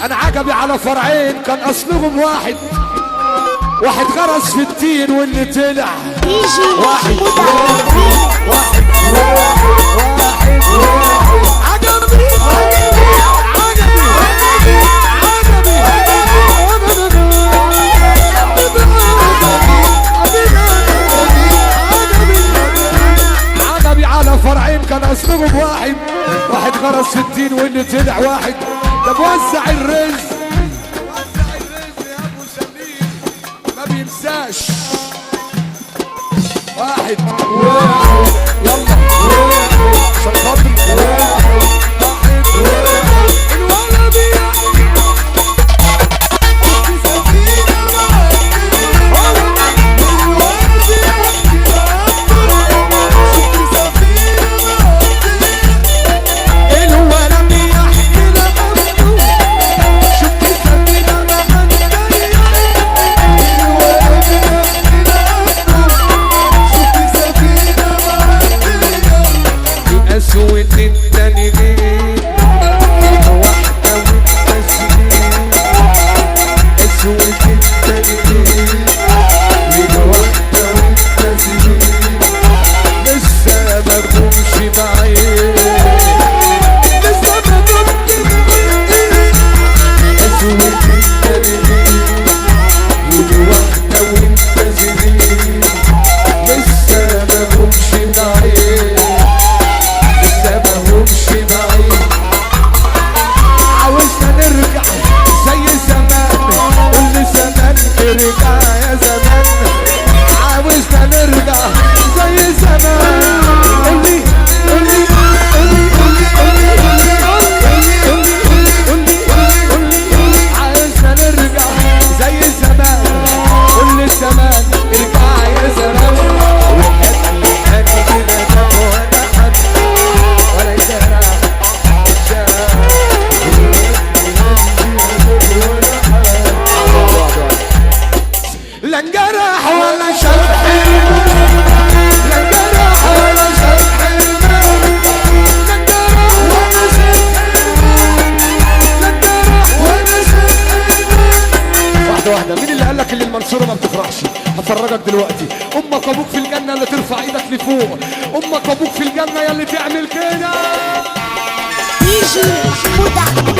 انا عجبي على فرعين كان اصلهم واحد غرس في التين واللي طلع واحد عجبي على فرعين كان اصلهم واحد غرس في التين واللي طلع واحد. ده بوزع الرزق يا ابو سليم ما بينساش واحد يلا عشان خاطر واحد الولد واحدة. مين اللي قالك اللي المنصورة ما بتفرحش؟ هفرجك دلوقتي. امك وابوك في الجنة اللي ترفع ايدك لفوق، امك وابوك في الجنة يا اللي تعمل كده. يجي مدع